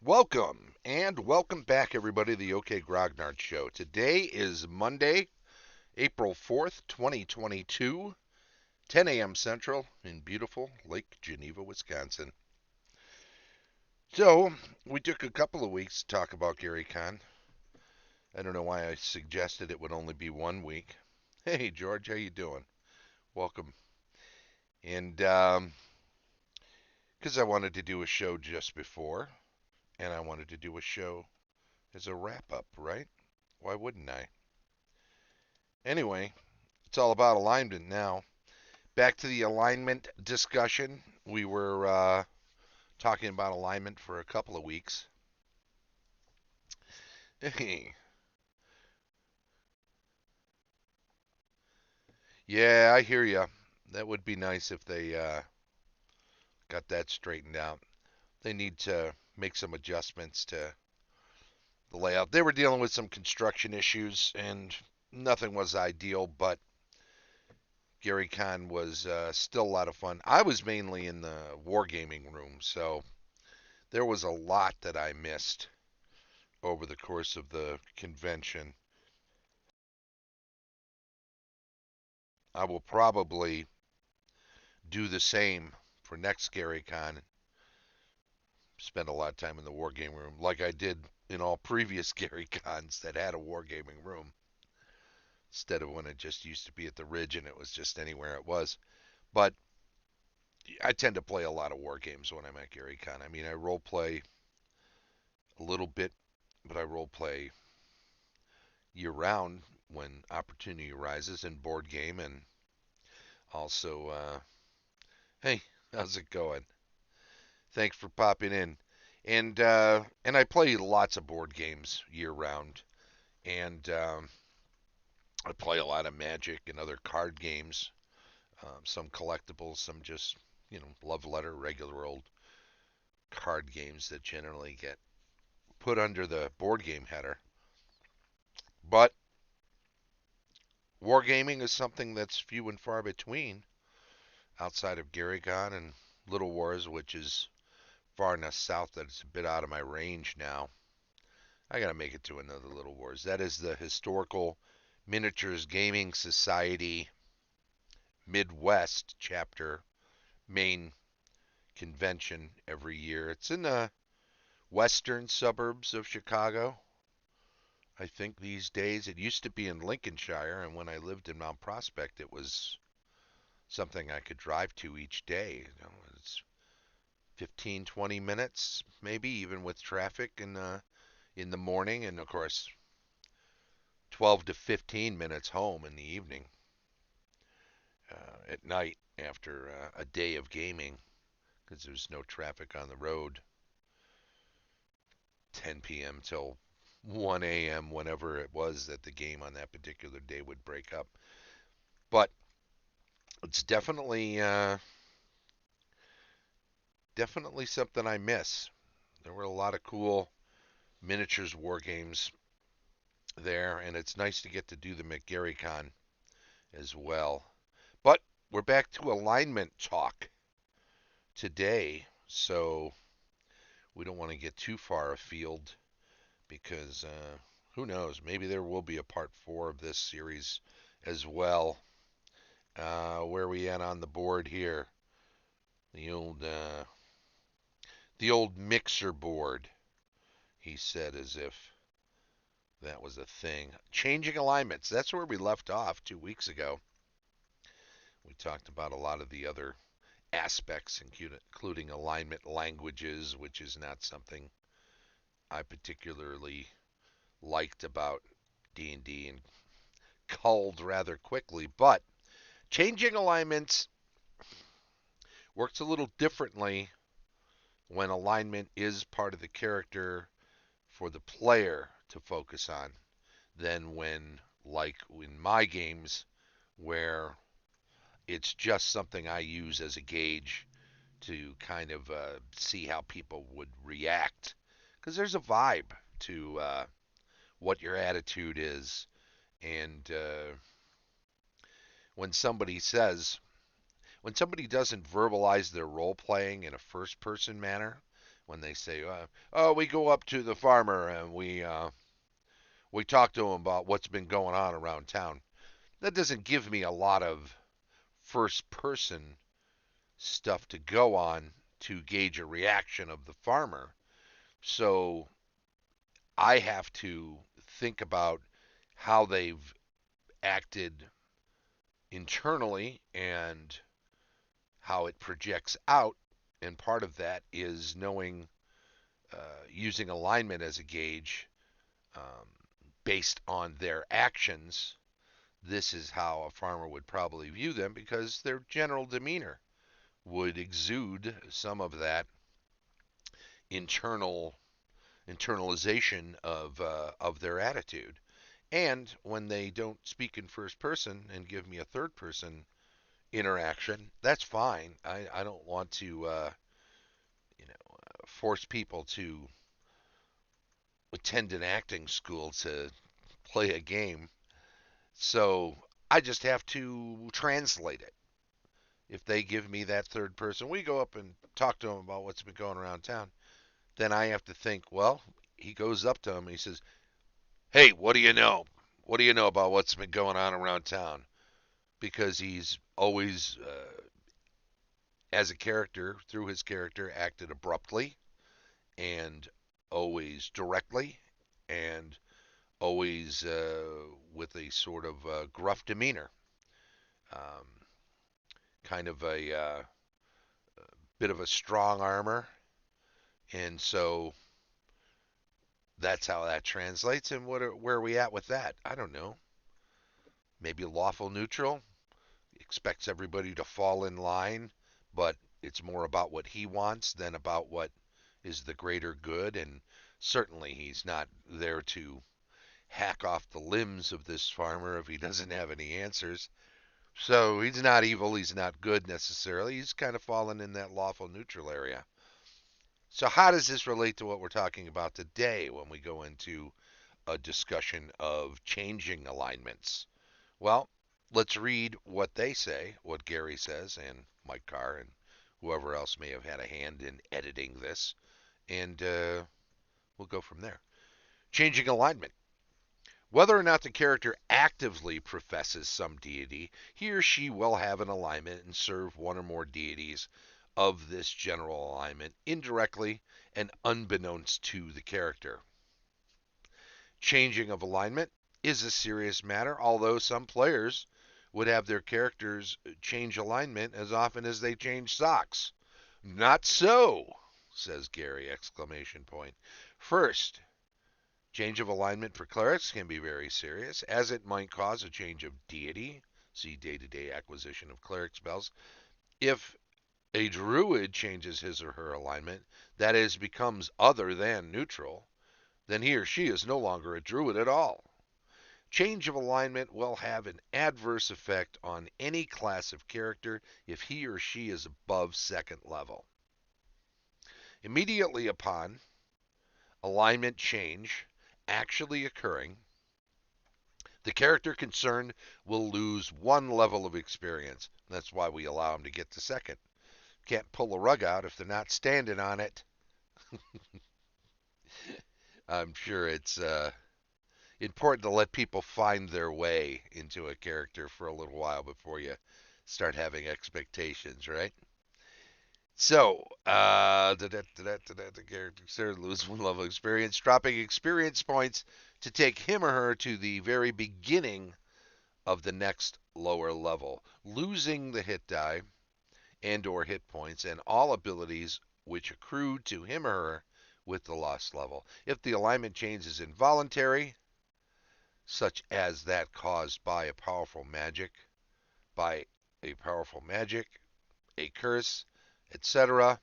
Welcome back, everybody, to the OK Grognard Show. Today is Monday, April 4th, 2022, 10 a.m. Central in beautiful Lake Geneva, Wisconsin. So, we took a couple of weeks to talk about Gary Con. I don't know why I suggested it would only be 1 week. Hey, George, how you doing? Welcome. And because I wanted to do a show just before, and I wanted to do a show as a wrap-up, right? Why wouldn't I? Anyway, it's all about alignment now. Back to the alignment discussion. We were talking about alignment for a couple of weeks. Yeah, I hear you. That would be nice if they got that straightened out. They need to make some adjustments to the layout. They were dealing with some construction issues, and nothing was ideal, but Gary Con was still a lot of fun. I was mainly in the wargaming room, so there was a lot that I missed over the course of the convention. I will probably do the same for next Gary Con. Spend a lot of time in the wargaming room, like I did in all previous Gary Cons that had a wargaming room, instead of when it just used to be at the Ridge and it was just anywhere it was. But I tend to play a lot of war games when I'm at Gary Con. I mean, I role play a little bit, but I role play year round when opportunity arises in board game, and also, hey, how's it going? Thanks for popping in. And I play lots of board games year round, and I play a lot of Magic and other card games. Some collectibles, some just love letter, regular old card games that generally get put under the board game header. But wargaming is something that's few and far between outside of Garrigon and Little Wars, which is far enough south that it's a bit out of my range now. I gotta make it to another Little Wars. That is the Historical Miniatures Gaming Society Midwest chapter main convention every year. It's in the western suburbs of Chicago. I think these days it used to be in Lincolnshire, and when I lived in Mount Prospect, it was something I could drive to each day. It's 15, 20 minutes, maybe even with traffic in the morning, and of course 12 to 15 minutes home in the evening, at night after a day of gaming, because there's no traffic on the road. 10 p.m. till 1 a.m. whenever it was that the game on that particular day would break up. But it's definitely something I miss. There were a lot of cool miniatures war games there, and it's nice to get to do them at GaryCon as well. But we're back to alignment talk today, so we don't want to get too far afield because who knows? Maybe there will be a part 4 of this series as well. Where are we at on the board here? The old mixer board, he said, as if that was a thing. Changing alignments. That's where we left off 2 weeks ago. We talked about a lot of the other aspects, including alignment languages, which is not something I particularly liked about D&D and culled rather quickly. But changing alignments works a little differently when alignment is part of the character for the player to focus on than when, like in my games, where it's just something I use as a gauge to kind of see how people would react. Because there's a vibe to what your attitude is. And when somebody says, when somebody doesn't verbalize their role playing in a first person manner, when they say, "Oh, we go up to the farmer and we talk to him about what's been going on around town." That doesn't give me a lot of first person stuff to go on to gauge a reaction of the farmer. So I have to think about how they've acted internally and how it projects out. And part of that is knowing, using alignment as a gauge, um, based on their actions. This is how a farmer would probably view them because their general demeanor would exude some of that internal internalization of their attitude. And when they don't speak in first person and give me a third person interaction, that's fine. I don't want to force people to attend an acting school to play a game. So I just have to translate it. If they give me that third person, we go up and talk to them about what's been going around town. Then I have to think, well, he goes up to him and he says, "Hey, what do you know? What do you know about what's been going on around town?" Because he's always, as a character, through his character, acted abruptly and always directly and always with a sort of gruff demeanor, um, kind of a bit of a strong armor. And so that's how that translates. And where are we at with that? I don't know. Maybe lawful neutral expects everybody to fall in line, but it's more about what he wants than about what is the greater good. And certainly he's not there to hack off the limbs of this farmer if he doesn't have any answers. So he's not evil, he's not good necessarily. He's kind of fallen in that lawful neutral area. So how does this relate to what we're talking about today when we go into a discussion of changing alignments? Well, let's read what they say, what Gary says, and Mike Carr, and whoever else may have had a hand in editing this, and we'll go from there. Changing alignment. Whether or not the character actively professes some deity, he or she will have an alignment and serve one or more deities of this general alignment indirectly and unbeknownst to the character. Changing of alignment is a serious matter, although some players would have their characters change alignment as often as they change socks. Not so, says Gary! Exclamation point. First, change of alignment for clerics can be very serious, as it might cause a change of deity. See day-to-day acquisition of cleric spells. If a druid changes his or her alignment, that is, becomes other than neutral, then he or she is no longer a druid at all. Change of alignment will have an adverse effect on any class of character if he or she is above second level. Immediately upon alignment change actually occurring, the character concerned will lose one level of experience. That's why we allow them to get to second. Can't pull a rug out if they're not standing on it. I'm sure it's important to let people find their way into a character for a little while before you start having expectations, right? So, the character lose one level of experience, dropping experience points to take him or her to the very beginning of the next lower level, losing the hit die and or hit points and all abilities which accrue to him or her with the lost level. If the alignment change is involuntary, such as that caused by a powerful magic, a curse, etc.,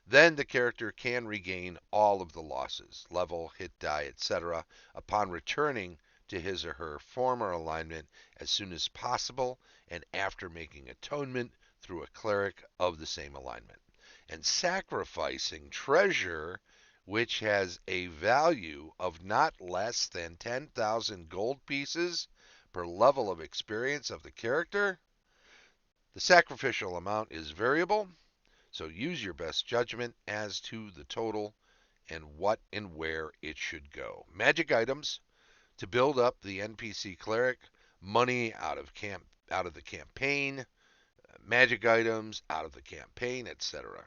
then the character can regain all of the losses, level, hit die, etc., upon returning to his or her former alignment as soon as possible and after making atonement through a cleric of the same alignment, and sacrificing treasure which has a value of not less than 10,000 gold pieces per level of experience of the character. The sacrificial amount is variable, So use your best judgment as to the total and what and where it should go. Magic items to build up the NPC cleric, money out of the campaign, magic items out of the campaign, etc.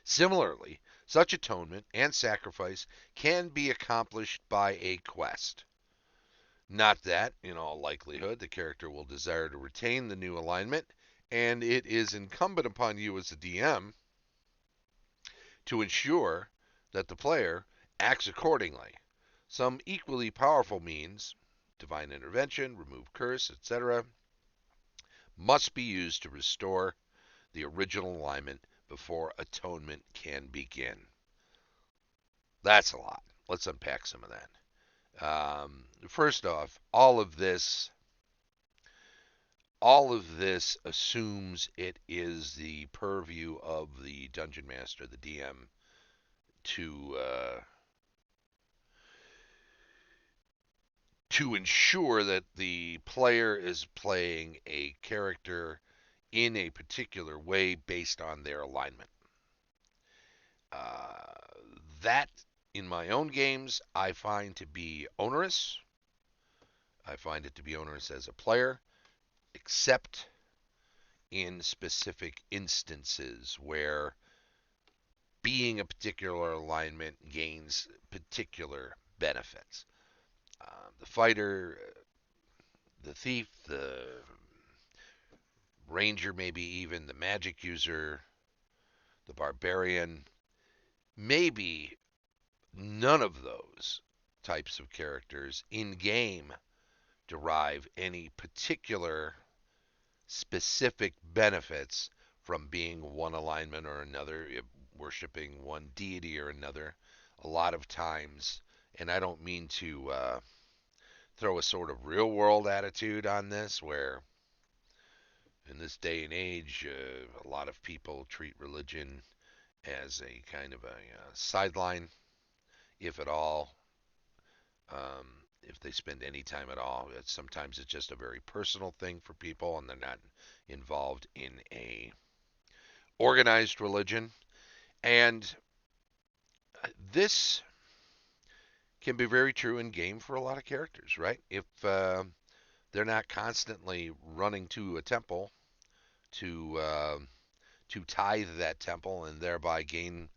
Similarly, such atonement and sacrifice can be accomplished by a quest. Not that, in all likelihood, the character will desire to retain the new alignment, and it is incumbent upon you as a DM to ensure that the player acts accordingly. Some equally powerful means, divine intervention, remove curse, etc., must be used to restore the original alignment before atonement can begin. That's a lot. Let's unpack some of that. First off, all of this assumes it is the purview of the dungeon master, the DM, to ensure that the player is playing a character in a particular way based on their alignment. Uh, that, in my own games, I find to be onerous. I find it to be onerous as a player, except in specific instances where being a particular alignment gains particular benefits. The fighter, the thief, the ranger, maybe even the magic user, the barbarian, maybe none of those types of characters in game derive any particular specific benefits from being one alignment or another, worshiping one deity or another. A lot of times, and I don't mean to throw a sort of real world attitude on this, where in this day and age, a lot of people treat religion as a kind of a sideline, if at all. If they spend any time at all, sometimes it's just a very personal thing for people, and they're not involved in a organized religion. And this can be very true in game for a lot of characters, right? If they're not constantly running to a temple to tithe that temple and thereby gain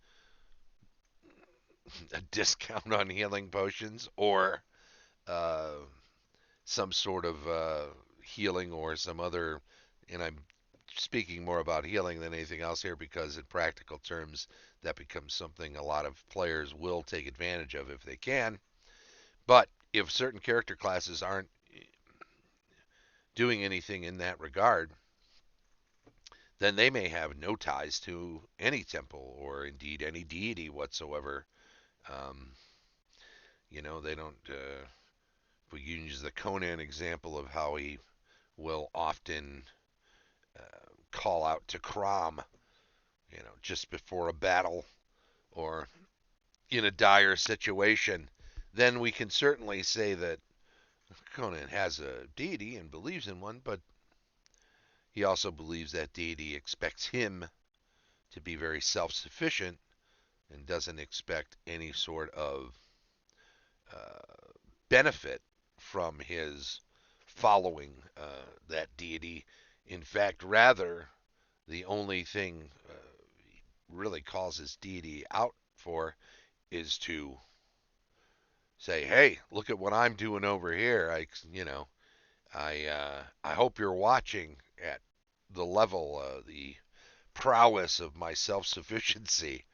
a discount on healing potions, or uh, some sort of healing or some other, and I'm speaking more about healing than anything else here because in practical terms that becomes something a lot of players will take advantage of if they can. But if certain character classes aren't doing anything in that regard, then they may have no ties to any temple or indeed any deity whatsoever. Um, they don't. If we use the Conan example of how he will often call out to Crom, just before a battle or in a dire situation, then we can certainly say that Conan has a deity and believes in one, but he also believes that deity expects him to be very self sufficient and doesn't expect any sort of benefit from his following that deity. In fact, rather, the only thing he really calls his deity out for is to say, "Hey, look at what I'm doing over here. I hope you're watching at the level, the prowess of my self-sufficiency."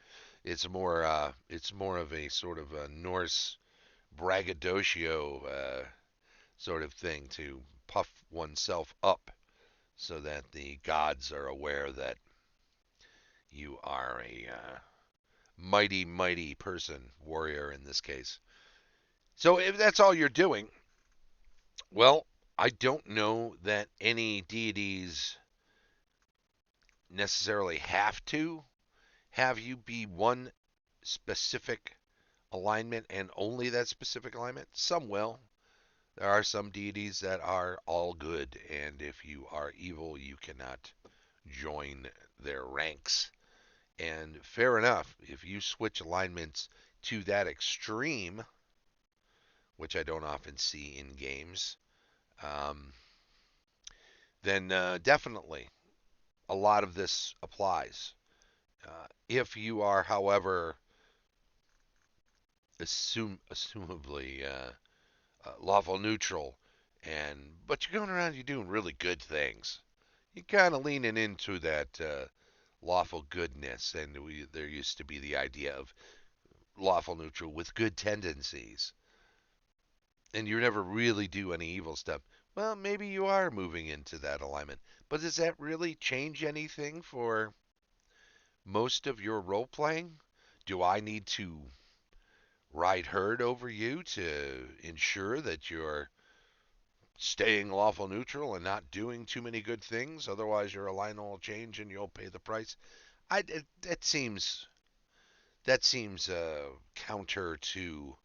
It's more of a sort of a Norse braggadocio sort of thing to puff oneself up so that the gods are aware that you are a mighty, mighty person, warrior in this case. So if that's all you're doing, well, I don't know that any deities necessarily have to have you be one specific alignment and only that specific alignment. Some will. There are some deities that are all good, and if you are evil, you cannot join their ranks. And fair enough, if you switch alignments to that extreme, which I don't often see in games, um, then definitely a lot of this applies. If you are, however, assumably lawful neutral, but you're going around, you're doing really good things. You're kind of leaning into that lawful goodness, and there used to be the idea of lawful neutral with good tendencies, and you never really do any evil stuff. Well, maybe you are moving into that alignment, but does that really change anything for most of your role playing? Do I need to ride herd over you to ensure that you're staying lawful neutral and not doing too many good things? Otherwise, your alignment will change and you'll pay the price. That seems counter to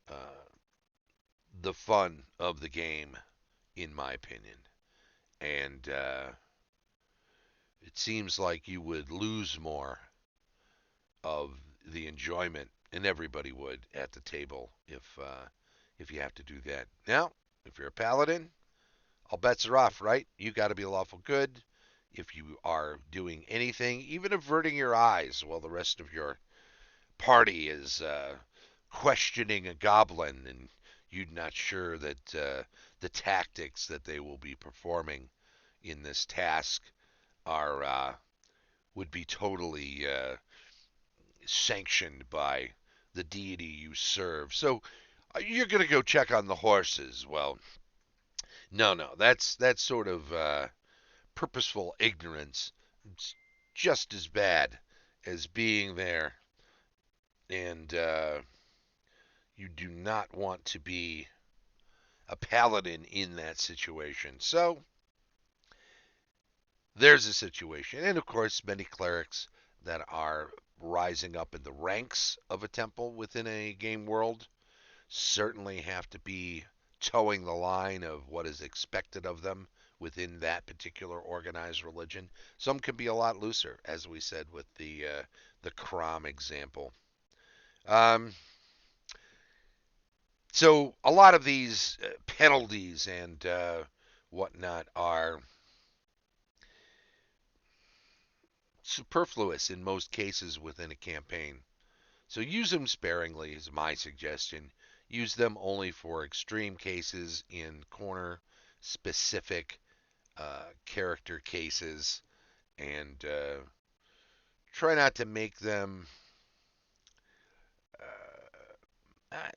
uh, the fun of the game, in my opinion. And it seems like you would lose more of the enjoyment, and everybody would at the table if you have to do that. Now, if you're a paladin, all bets are off, right? You got to be lawful good. If you are doing anything, even averting your eyes while the rest of your party is questioning a goblin, and you're not sure that the tactics that they will be performing in this task are would be totally sanctioned by the deity you serve. So you're going to go check on the horses. Well, no, that's sort of purposeful ignorance. It's just as bad as being there, and you do not want to be a paladin in that situation. So there's a situation, and of course, many clerics that are rising up in the ranks of a temple within a game world certainly have to be towing the line of what is expected of them within that particular organized religion. Some can be a lot looser, as we said with the Crom example. Um, so a lot of these penalties and whatnot are superfluous in most cases within a campaign. So use them sparingly is my suggestion. Use them only for extreme cases in corner specific character cases, and try not to make them. I,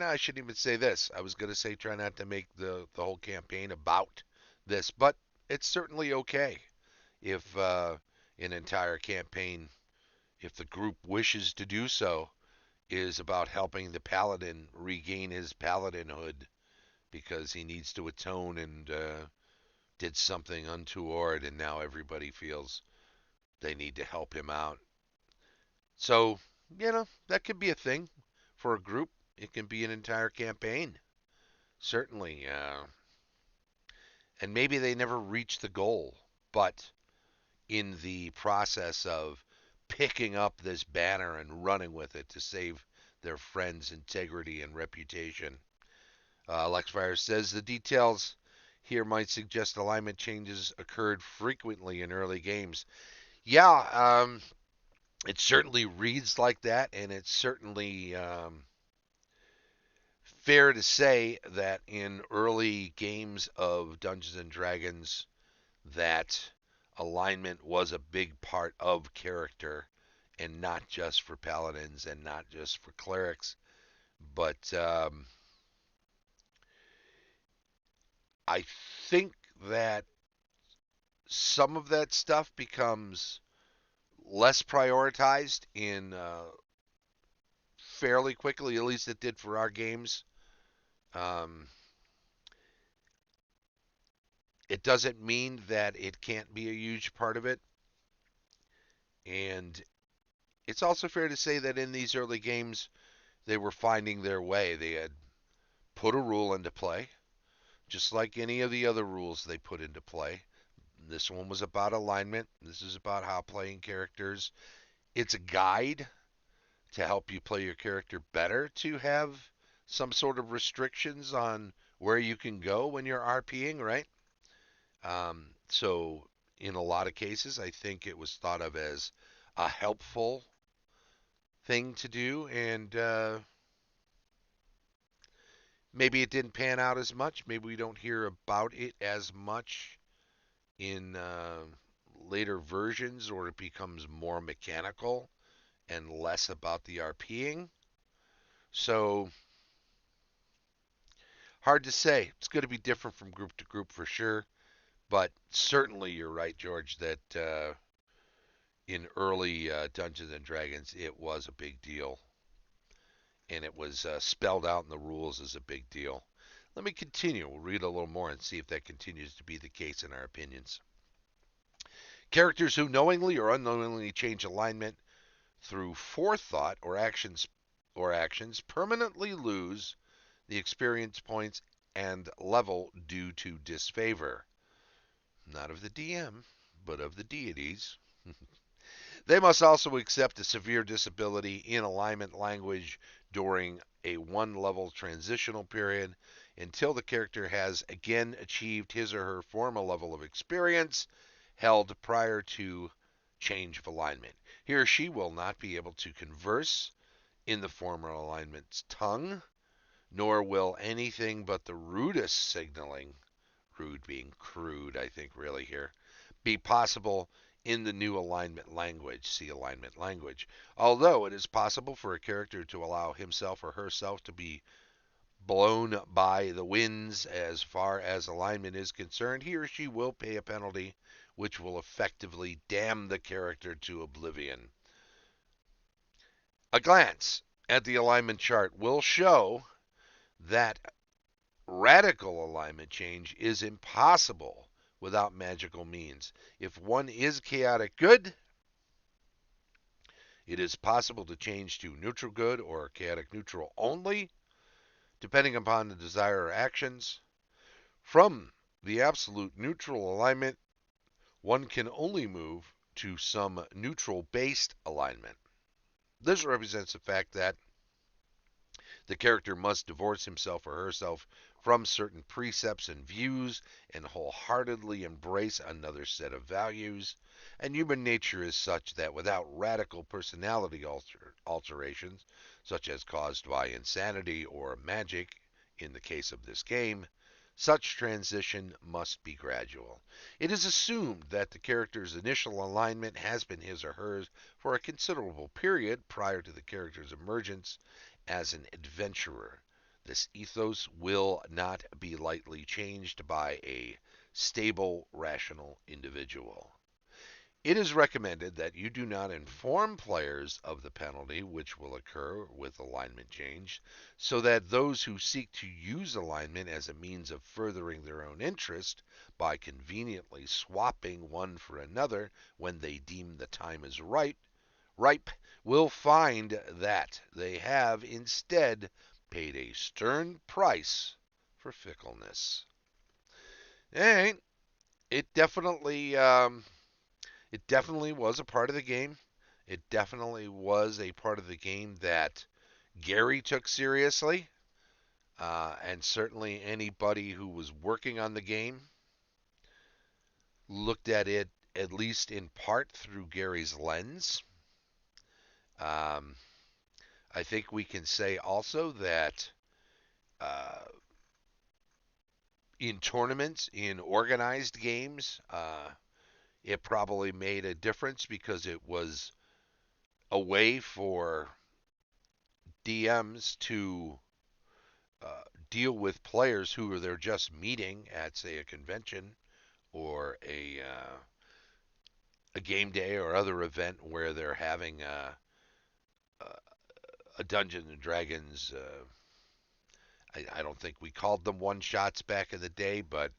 I shouldn't even say this. I was going to say try not to make the whole campaign about this, but it's certainly okay if an entire campaign, if the group wishes to do so, is about helping the paladin regain his paladinhood because he needs to atone and did something untoward, and now everybody feels they need to help him out. So, that could be a thing for a group. It can be an entire campaign, certainly. And maybe they never reach the goal, but in the process of picking up this banner and running with it to save their friend's integrity and reputation. Lexfire says the details here might suggest alignment changes occurred frequently in early games. Yeah, it certainly reads like that, and it's certainly fair to say that in early games of Dungeons and Dragons, that alignment was a big part of character, and not just for paladins and not just for clerics. But I think that some of that stuff becomes less prioritized in fairly quickly. At least it did for our games. Um, it doesn't mean that it can't be a huge part of it, and it's also fair to say that in these early games, they were finding their way. They had put a rule into play, just like any of the other rules they put into play. This one was about alignment. This is about how playing characters. It's a guide to help you play your character better to have some sort of restrictions on where you can go when you're RPing, right? So in a lot of cases, I think it was thought of as a helpful thing to do, and maybe it didn't pan out as much. Maybe we don't hear about it as much in later versions, or it becomes more mechanical and less about the RPing. So hard to say. It's going to be different from group to group for sure. But certainly you're right, George, that in early Dungeons and Dragons, it was a big deal. And it was spelled out in the rules as a big deal. Let me continue. We'll read a little more and see if that continues to be the case in our opinions. Characters who knowingly or unknowingly change alignment through forethought or actions permanently lose the experience points and level due to disfavor. Not of the DM, but of the deities. They must also accept a severe disability in alignment language during a one level transitional period until the character has again achieved his or her former level of experience held prior to change of alignment. He or she will not be able to converse in the former alignment's tongue, nor will anything but the rudest signaling, rude being crude, I think, really here, be possible in the new alignment language. See alignment language. Although it is possible for a character to allow himself or herself to be blown by the winds as far as alignment is concerned, he or she will pay a penalty which will effectively damn the character to oblivion. A glance at the alignment chart will show that radical alignment change is impossible without magical means. If one is chaotic good, it is possible to change to neutral good or chaotic neutral only, depending upon the desire or actions. From the absolute neutral alignment, one can only move to some neutral based alignment. This represents the fact that the character must divorce himself or herself from certain precepts and views and wholeheartedly embrace another set of values. And human nature is such that without radical personality alterations, such as caused by insanity or magic in the case of this game, such transition must be gradual. It is assumed that the character's initial alignment has been his or hers for a considerable period prior to the character's emergence as an adventurer. This ethos will not be lightly changed by a stable, rational individual. It is recommended that you do not inform players of the penalty which will occur with alignment change, so that those who seek to use alignment as a means of furthering their own interest by conveniently swapping one for another when they deem the time is ripe will find that they have instead paid a stern price for fickleness. And it definitely was a part of the game. It definitely was a part of the game that Gary took seriously, and certainly anybody who was working on the game looked at it at least in part through Gary's lens. Um, I think we can say also that uh, in tournaments, in organized games, it probably made a difference because it was a way for DMs to deal with players who are they're just meeting at, say, a convention or a game day or other event where they're having a Dungeons and Dragons. I don't think we called them one shots back in the day, but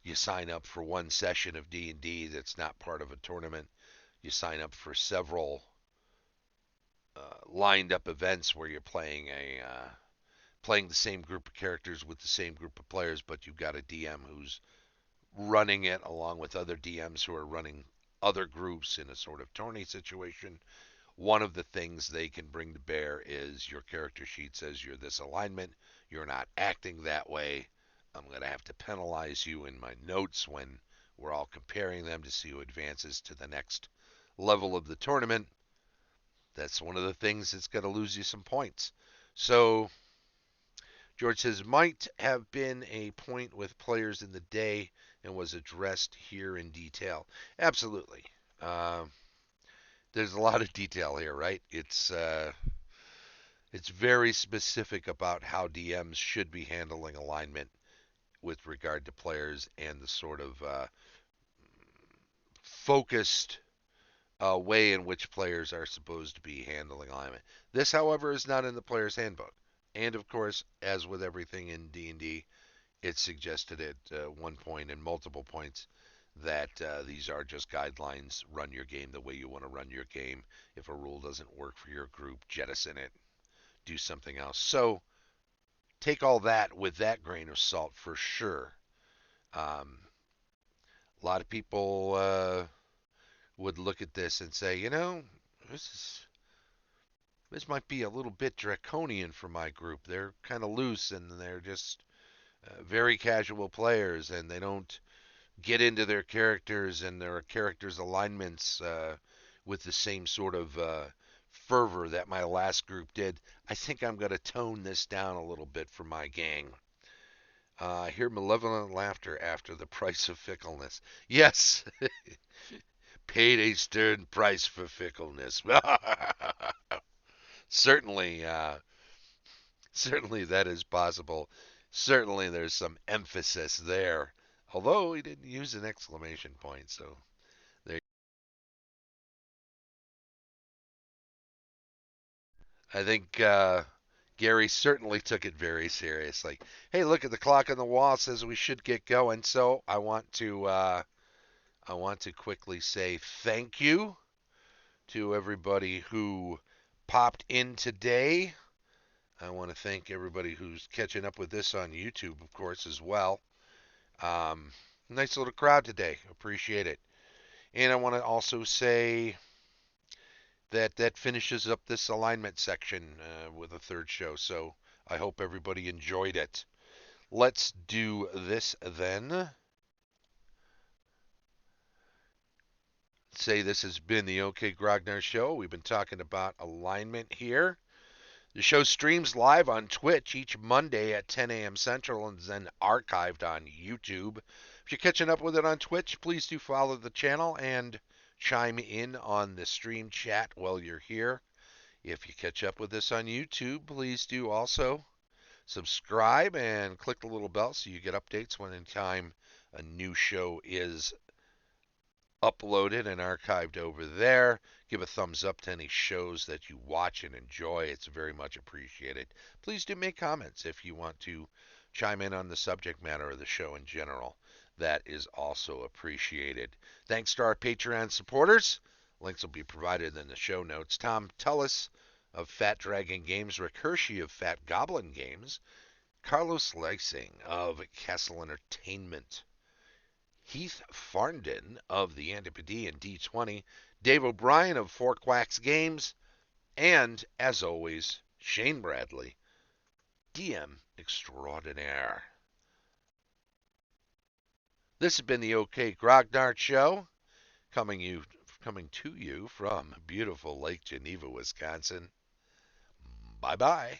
you sign up for one session of D&D that's not part of a tournament. You sign up for several lined up events where you're playing the same group of characters with the same group of players, but you've got a DM who's running it along with other DMs who are running other groups in a sort of tourney situation. One of the things they can bring to bear is your character sheet says you're this alignment, you're not acting that way. I'm going to have to penalize you in my notes when we're all comparing them to see who advances to the next level of the tournament. That's one of the things that's going to lose you some points. So George says, might have been a point with players in the day and was addressed here in detail. Absolutely. Uh, there's a lot of detail here, right? It's very specific about how DMs should be handling alignment with regard to players and the sort of focused way in which players are supposed to be handling alignment. This, however, is not in the player's handbook. And of course, as with everything in D&D, it's suggested at one point and multiple points that these are just guidelines. Run your game the way you want to run your game. If a rule doesn't work for your group, jettison it. Do something else. So take all that with that grain of salt for sure. A lot of people would look at this and say, this is this might be a little bit draconian for my group. They're kind of loose and they're just very casual players, and they don't get into their characters and their characters' alignments with the same sort of fervor that my last group did. I think I'm going to tone this down a little bit for my gang. I hear malevolent laughter after the price of fickleness. Yes, paid a stern price for fickleness. certainly, certainly that is possible. Certainly there's some emphasis there. Although he didn't use an exclamation point, so there. I think Gary certainly took it very seriously. Hey, look at the clock on the wall says we should get going. So I want to quickly say thank you to everybody who popped in today. I want to thank everybody who's catching up with this on YouTube, of course, as well. Um, Nice little crowd today. Appreciate it. And I want to also say that finishes up this alignment section with a third show. So I hope everybody enjoyed it. Let's do this then. Say this has been the OK Grognar Show. We've been talking about alignment here. The show streams live on Twitch each Monday at 10 a.m. Central and is then archived on YouTube. If you're catching up with it on Twitch, please do follow the channel and chime in on the stream chat while you're here. If you catch up with this on YouTube, please do also subscribe and click the little bell so you get updates when in time a new show is uploaded and archived over there. Give a thumbs up to any shows that you watch and enjoy. It's very much appreciated. Please do make comments if you want to chime in on the subject matter of the show in general. That is also appreciated. Thanks to our Patreon supporters. Links will be provided in the show notes. Tom Tullis of Fat Dragon Games, Rick Hershey of Fat Goblin Games, Carlos Leising of Castle Entertainment, Heath Farndon of the Antipodean D20, Dave O'Brien of Quacks Games, and, as always, Shane Bradley, DM extraordinaire. This has been the OK Grognard Show, coming to you from beautiful Lake Geneva, Wisconsin. Bye-bye.